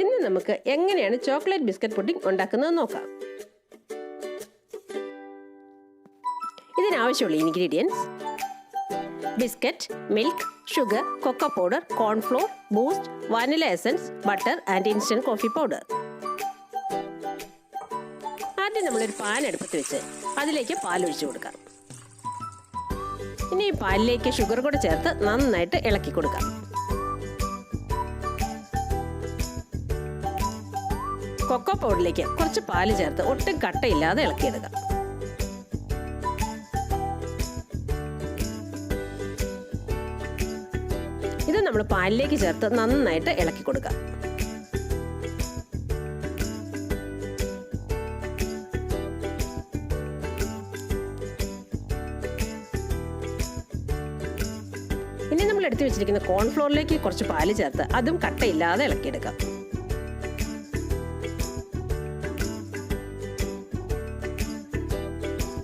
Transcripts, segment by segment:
ഇന്ന് നമുക്ക് എങ്ങനെയാണ് ചോക്ലേറ്റ് ബിസ്ക്കറ്റ് പുഡിംഗ് ഉണ്ടാക്കുന്നത് നോക്കാം. ഇതിനാവശ്യമുള്ള ingredients: biscuit, milk, sugar, cocoa powder, cornflour, Boost, vanilla essence, butter and instant coffee powder. ആദ്യം നമ്മളൊരു പാൻ അടുപ്പത്ത് വെച്ച് അതിലേക്ക് പാൽ ഒഴിച്ചു കൊടുക്കാം. ഇനി ഈ പാലിലേക്ക് ഷുഗർ കൂടെ ചേർത്ത് നന്നായിട്ട് ഇളക്കി കൊടുക്കാം. കൊക്കോ പൗഡറിലേക്ക് കുറച്ച് പാല് ചേർത്ത് ഒട്ടും കട്ടയില്ലാതെ ഇളക്കിയെടുക്കാം. ഇത് നമ്മൾ പാലിലേക്ക് ചേർത്ത് നന്നായിട്ട് ഇളക്കി കൊടുക്കാം. ഇനി നമ്മൾ എടുത്തു വെച്ചിരിക്കുന്ന കോൺഫ്ലോറിലേക്ക് കുറച്ച് പാല് ചേർത്ത് അതും കട്ടയില്ലാതെ ഇളക്കിയെടുക്കാം.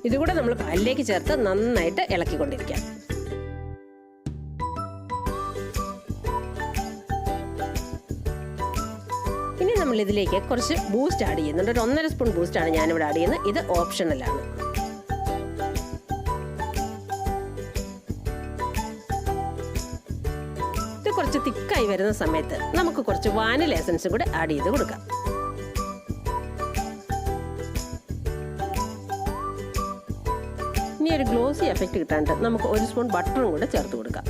ഇതുകൂടെ നമ്മൾ പാലിലേക്ക് ചേർത്ത് നന്നായിട്ട് ഇളക്കിക്കൊണ്ടിരിക്കാം. ഇനി നമ്മൾ ഇതിലേക്ക് കുറച്ച് ബൂസ്റ്റ് ആഡ് ചെയ്യുന്നുണ്ട്. ഒരു 1.5 സ്പൂൺ ബൂസ്റ്റ് ആണ് ഞാനിവിടെ ആഡ് ചെയ്യുന്നത്. ഇത് ഓപ്ഷണലാണ്. ഇത് കുറച്ച് തിക്കായി വരുന്ന സമയത്ത് നമുക്ക് കുറച്ച് വാനില എസൻസും കൂടെ ആഡ് ചെയ്ത് കൊടുക്കാം. ഇനി ഒരു ഗ്ലോസി എഫക്റ്റ് കിട്ടാണ്ട് നമുക്ക് 1 സ്പൂൺ ബട്ടറും കൂടെ ചേർത്ത് കൊടുക്കാം.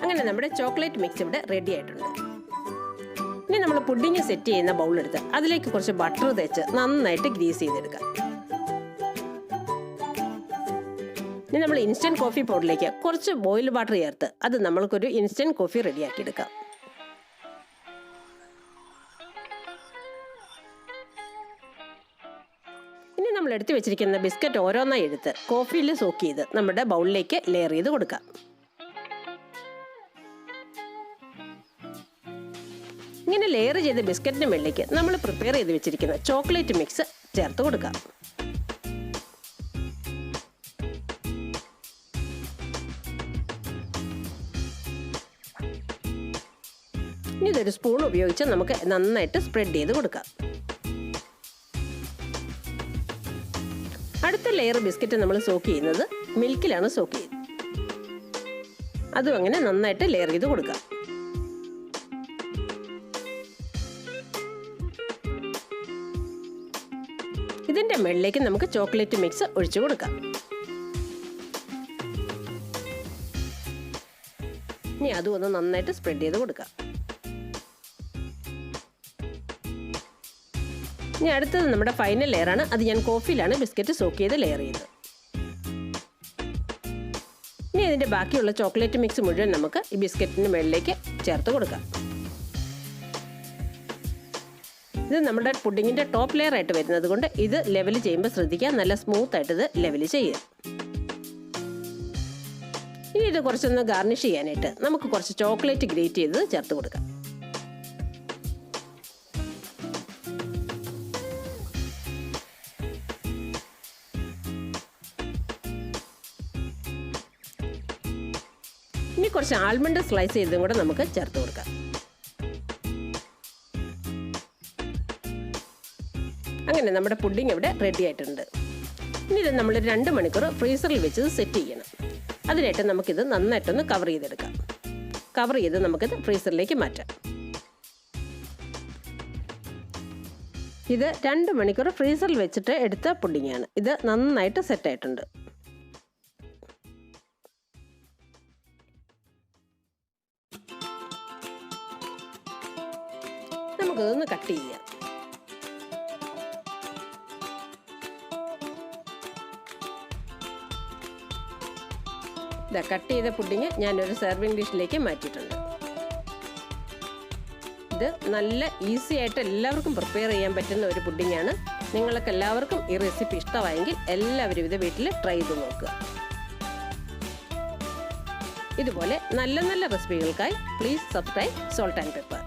അങ്ങനെ നമ്മുടെ ചോക്ലേറ്റ് മിക്സ് ഇവിടെ റെഡി ആയിട്ടുണ്ട്. ഇനി നമ്മൾ പുഡിംഗ് സെറ്റ് ചെയ്യുന്ന ബൗൾ എടുത്ത് അതിലേക്ക് കുറച്ച് ബട്ടർ തേച്ച് നന്നായിട്ട് ഗ്രീസ് ചെയ്തെടുക്കാം. ഇനി നമ്മൾ ഇൻസ്റ്റന്റ് കോഫി പൗഡറിലേക്ക് കുറച്ച് ബോയിൽഡ് വാട്ടർ ചേർത്ത് അത് നമ്മൾക്കൊരു ഇൻസ്റ്റന്റ് കോഫി റെഡിയാക്കി എടുക്കാം. ഇനി നമ്മൾ എടുത്തു വെച്ചിരിക്കുന്ന ബിസ്ക്കറ്റ് ഓരോന്നായി എടുത്ത് കോഫിയിൽ സോക്ക് ചെയ്ത് നമ്മുടെ ബൗളിലേക്ക് ലെയർ ചെയ്ത് കൊടുക്കാം. ഇങ്ങനെ ലെയർ ചെയ്ത ബിസ്ക്കറ്റിന് മുകളിലേക്ക് നമ്മൾ പ്രിപ്പയർ ചെയ്ത് വെച്ചിരിക്കുന്ന ചോക്ലേറ്റ് മിക്സ് ചേർത്ത് കൊടുക്കാം. ഇനി ഇതൊരു സ്പൂൺ ഉപയോഗിച്ച് നമുക്ക് നന്നായിട്ട് സ്പ്രെഡ് ചെയ്ത് കൊടുക്കാം. അടുത്ത ലെയർ ബിസ്ക്കറ്റ് നമ്മൾ സോക്ക് ചെയ്യുന്നത് മിൽക്കിലാണ് സോക്ക് ചെയ്യുന്നത്. അതും അങ്ങനെ നന്നായിട്ട് ലെയർ ചെയ്ത് കൊടുക്കാം. ഇതിന്റെ മുകളിലേക്ക് നമുക്ക് ചോക്ലേറ്റ് മിക്സ് ഒഴിച്ചു കൊടുക്കാം. ഇനി അതും ഒന്ന് നന്നായിട്ട് സ്പ്രെഡ് ചെയ്ത് കൊടുക്കാം. ഇനി അടുത്തത് നമ്മുടെ ഫൈനൽ ലെയർ ആണ്. അത് ഞാൻ കോഫിയിലാണ് ബിസ്ക്കറ്റ് സോക്ക് ചെയ്ത് ലെയർ ചെയ്തത്. ഇനി ഇതിന്റെ ബാക്കിയുള്ള ചോക്ലേറ്റ് മിക്സ് മുഴുവൻ നമുക്ക് ഈ ബിസ്ക്കറ്റിന് മുകളിലേക്ക് ചേർത്ത് കൊടുക്കാം. ഇത് നമ്മുടെ പുഡിങ്ങിന്റെ ടോപ്പ് ലെയർ ആയിട്ട് വരുന്നത് കൊണ്ട് ഇത് ലെവൽ ചെയ്യുമ്പോൾ ശ്രദ്ധിക്കുക, നല്ല സ്മൂത്ത് ആയിട്ട് ഇത് ലെവൽ ചെയ്യുക. ഇനി ഇത് കുറച്ചൊന്ന് ഗാർണിഷ് ചെയ്യാനായിട്ട് നമുക്ക് കുറച്ച് ചോക്ലേറ്റ് ഗ്രേറ്റ് ചെയ്ത് ചേർത്ത് കൊടുക്കാം. ഇനി കുറച്ച് ആൽമണ്ട് സ്ലൈസ് ചെയ്തും കൂടെ നമുക്ക് ചേർത്ത് കൊടുക്കാം. അങ്ങനെ നമ്മുടെ പുഡിംഗ് ഇവിടെ റെഡി ആയിട്ടുണ്ട്. ഇനി ഇത് നമ്മൾ 2 മണിക്കൂർ ഫ്രീസറിൽ വെച്ച് സെറ്റ് ചെയ്യണം. അതിനായിട്ട് നമുക്കിത് നന്നായിട്ടൊന്ന് കവർ ചെയ്തെടുക്കാം. കവർ ചെയ്ത് നമുക്കിത് ഫ്രീസറിലേക്ക് മാറ്റാം. ഇത് 2 മണിക്കൂർ ഫ്രീസറിൽ വെച്ചിട്ട് എടുത്ത പുഡിംഗാണ്. ഇത് നന്നായിട്ട് സെറ്റായിട്ടുണ്ട്. നമുക്കിതൊന്ന് കട്ട് ചെയ്യാം. കട്ട് ചെയ്ത പുഡിങ് ഞാനൊരു സെർവിങ് ഡിഷിലേക്ക് മാറ്റിയിട്ടുണ്ട്. ഇത് നല്ല ഈസി ആയിട്ട് എല്ലാവർക്കും പ്രിപ്പയർ ചെയ്യാൻ പറ്റുന്ന ഒരു പുഡിങ്ങാണ്. നിങ്ങൾക്ക് എല്ലാവർക്കും ഈ റെസിപ്പി ഇഷ്ടമായെങ്കിൽ എല്ലാവരും ഇത് വീട്ടിൽ ട്രൈ ചെയ്ത് നോക്കുക. ഇതുപോലെ നല്ല നല്ല റെസിപ്പികൾക്കായി please subscribe salt and pepper.